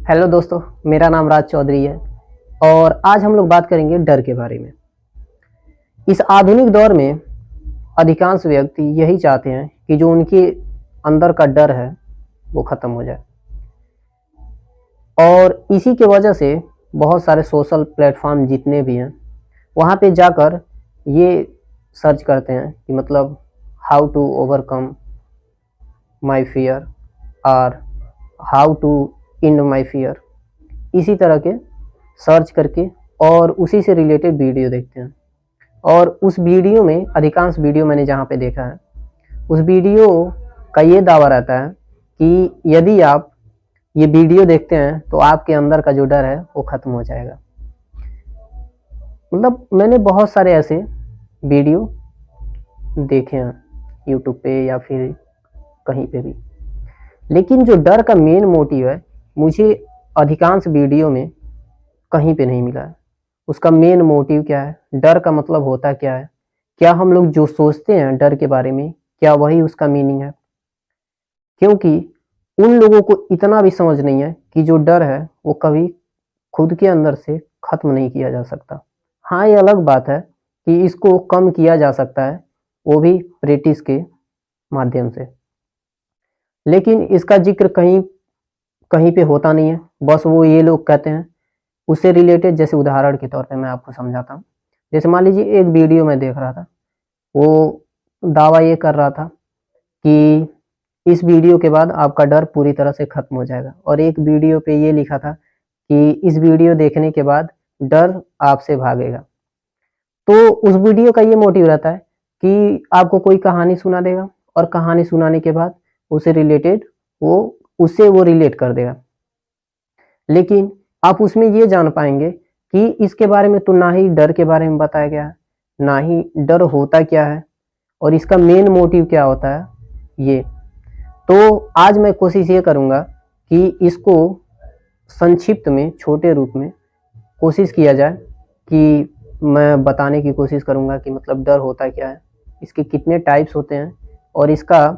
Hello दोस्तों, मेरा नाम राज चौधरी है और आज हम लोग बात करेंगे डर के बारे में। इस आधुनिक दौर में अधिकांश व्यक्ति यही चाहते हैं कि जो उनके अंदर का डर है वो ख़त्म हो जाए और इसी के वजह से बहुत सारे सोशल प्लेटफॉर्म जितने भी हैं वहाँ पे जाकर ये सर्च करते हैं कि मतलब how to overcome my fear और how to end my fear, इसी तरह के सर्च करके और उसी से रिलेटेड वीडियो देखते हैं। और उस वीडियो में अधिकांश वीडियो मैंने जहाँ पे देखा है उस वीडियो का ये दावा रहता है कि यदि आप ये वीडियो देखते हैं तो आपके अंदर का जो डर है वो ख़त्म हो जाएगा। मतलब मैंने बहुत सारे ऐसे वीडियो देखे हैं यूट्यूब पे या फिर कहीं पे भी, लेकिन जो डर का मेन मोटिव है मुझे अधिकांश वीडियो में कहीं पे नहीं मिला है। उसका मेन मोटिव क्या है, डर का मतलब होता क्या है, क्या हम लोग जो सोचते हैं डर के बारे में क्या वही उसका मीनिंग है। क्योंकि उन लोगों को इतना भी समझ नहीं है कि जो डर है वो कभी खुद के अंदर से खत्म नहीं किया जा सकता। हाँ, ये अलग बात है कि इसको कम किया जा सकता है, वो भी प्रैक्टिस के माध्यम से, लेकिन इसका जिक्र कहीं कहीं पे होता नहीं है। बस वो ये लोग कहते हैं उससे रिलेटेड। जैसे उदाहरण के तौर पे मैं आपको समझाता हूँ। जैसे मान लीजिए एक वीडियो मैं देख रहा था, वो दावा ये कर रहा था कि इस वीडियो के बाद आपका डर पूरी तरह से खत्म हो जाएगा, और एक वीडियो पे ये लिखा था कि इस वीडियो देखने के बाद डर आपसे भागेगा। तो उस वीडियो का ये मोटिव रहता है कि आपको कोई कहानी सुना देगा और कहानी सुनाने के बाद उससे रिलेटेड वो रिलेट कर देगा। लेकिन आप उसमें ये जान पाएंगे कि इसके बारे में तो ना ही डर के बारे में बताया गया है, ना ही डर होता क्या है और इसका मेन मोटिव क्या होता है। ये तो आज मैं कोशिश ये करूँगा कि इसको संक्षिप्त में छोटे रूप में कोशिश किया जाए कि मैं बताने की कोशिश करूँगा कि मतलब डर होता क्या है, इसके कितने टाइप्स होते हैं और इसका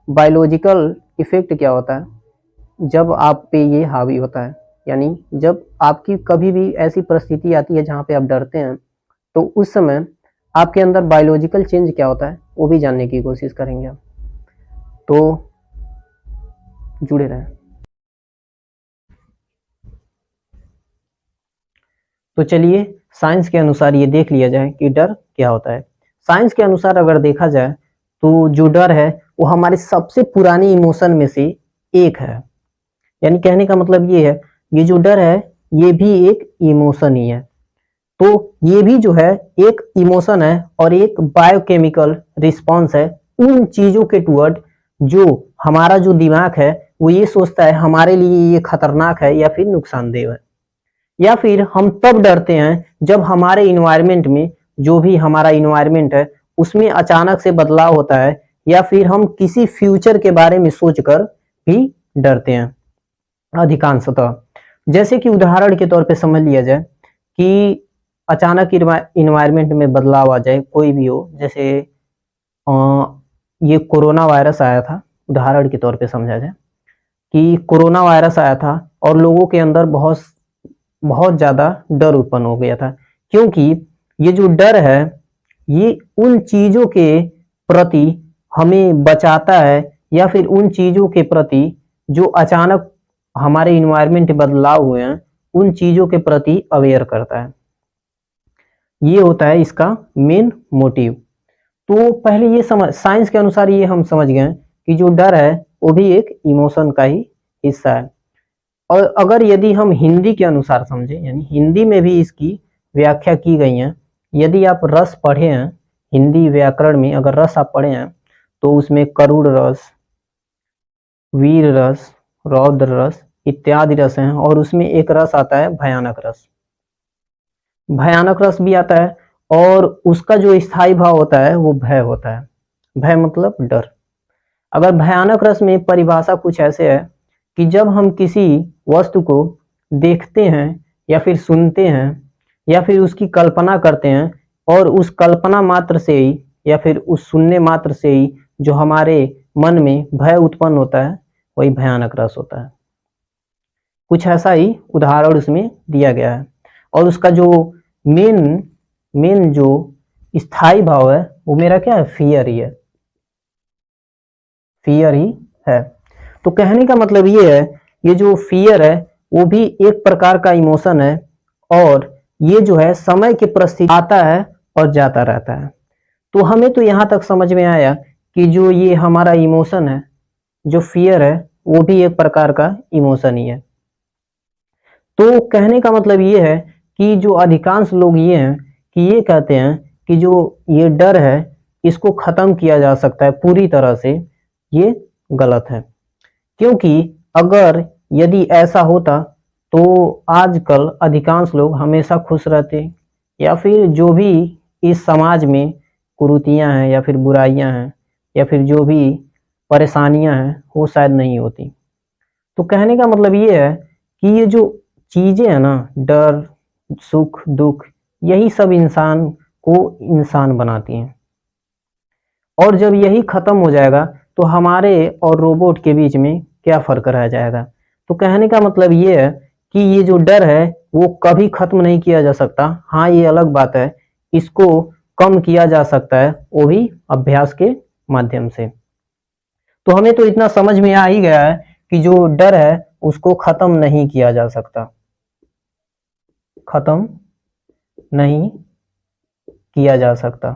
बायोलॉजिकल इफ़ेक्ट क्या होता है जब आप पे ये हावी होता है। यानी जब आपकी कभी भी ऐसी परिस्थिति आती है जहाँ पे आप डरते हैं तो उस समय आपके अंदर बायोलॉजिकल चेंज क्या होता है वो भी जानने की कोशिश करेंगे हम। तो जुड़े रहें। तो चलिए साइंस के अनुसार ये देख लिया जाए कि डर क्या होता है। साइंस के अनुसार अगर देखा जाए तो जो डर है वो हमारे सबसे पुरानी इमोशन में से एक है। यानी कहने का मतलब ये है, ये जो डर है ये भी एक इमोशन ही है। तो ये भी जो है एक इमोशन है और एक बायोकेमिकल रिस्पॉन्स है उन चीजों के टुवर्ड जो हमारा जो दिमाग है वो ये सोचता है हमारे लिए ये खतरनाक है या फिर नुकसानदेह है। या फिर हम तब डरते हैं जब हमारे इन्वायरमेंट में, जो भी हमारा इन्वायरमेंट है उसमें अचानक से बदलाव होता है, या फिर हम किसी फ्यूचर के बारे में सोचकर भी डरते हैं अधिकांशतः। जैसे कि उदाहरण के तौर पे समझ लिया जाए कि अचानक इन्वायरमेंट में बदलाव आ जाए, कोई भी हो। जैसे ये कोरोना वायरस आया था, उदाहरण के तौर पे समझा जाए कि कोरोना वायरस आया था और लोगों के अंदर बहुत बहुत ज़्यादा डर उत्पन्न हो गया था। क्योंकि ये जो डर है ये उन चीज़ों के प्रति हमें बचाता है, या फिर उन चीज़ों के प्रति जो अचानक हमारे इन्वायरमेंट में बदलाव हुए हैं उन चीज़ों के प्रति अवेयर करता है। ये होता है इसका मेन मोटिव। तो पहले ये समझ, साइंस के अनुसार ये हम समझ गए कि जो डर है वो भी एक इमोशन का ही हिस्सा है। और अगर यदि हम हिंदी के अनुसार समझें, यानी हिंदी में भी इसकी व्याख्या की गई है। यदि आप रस पढ़े हैं, हिंदी व्याकरण में अगर रस आप पढ़े हैं तो उसमें करुण रस, वीर रस, रौद्र रस इत्यादि रस हैं, और उसमें एक रस आता है भयानक रस। भयानक रस भी आता है और उसका जो स्थायी भाव होता है वो भय होता है। भय मतलब डर। अगर भयानक रस में परिभाषा कुछ ऐसे है कि जब हम किसी वस्तु को देखते हैं या फिर सुनते हैं या फिर उसकी कल्पना करते हैं, और उस कल्पना मात्र से ही या फिर उस सुनने मात्र से ही जो हमारे मन में भय उत्पन्न होता है वही भयानक रस होता है। कुछ ऐसा ही उदाहरण उसमें दिया गया है। और उसका जो मेन जो स्थायी भाव है वो मेरा क्या है, फियर ही है, फियर ही है। तो कहने का मतलब ये है, ये जो फियर है वो भी एक प्रकार का इमोशन है, और ये जो है समय के परिस्थिति आता है और जाता रहता है। तो हमें तो यहाँ तक समझ में आया कि जो ये हमारा इमोशन है, जो फियर है, वो भी एक प्रकार का इमोशन ही है। तो कहने का मतलब ये है कि जो अधिकांश लोग ये हैं कि ये कहते हैं कि जो ये डर है इसको खत्म किया जा सकता है पूरी तरह से, ये गलत है। क्योंकि अगर यदि ऐसा होता तो आजकल अधिकांश लोग हमेशा खुश रहते, या फिर जो भी इस समाज में कुरीतियां हैं या फिर बुराइयां हैं या फिर जो भी परेशानियां हैं वो शायद नहीं होती। तो कहने का मतलब ये है कि ये जो चीजें हैं ना, डर, सुख, दुख, यही सब इंसान को इंसान बनाती हैं। और जब यही खत्म हो जाएगा तो हमारे और रोबोट के बीच में क्या फर्क रह जाएगा। तो कहने का मतलब ये है कि ये जो डर है वो कभी खत्म नहीं किया जा सकता। हाँ, ये अलग बात है, इसको कम किया जा सकता है, वो भी अभ्यास के माध्यम से। तो हमें तो इतना समझ में आ ही गया है कि जो डर है उसको खत्म नहीं किया जा सकता, खत्म नहीं किया जा सकता।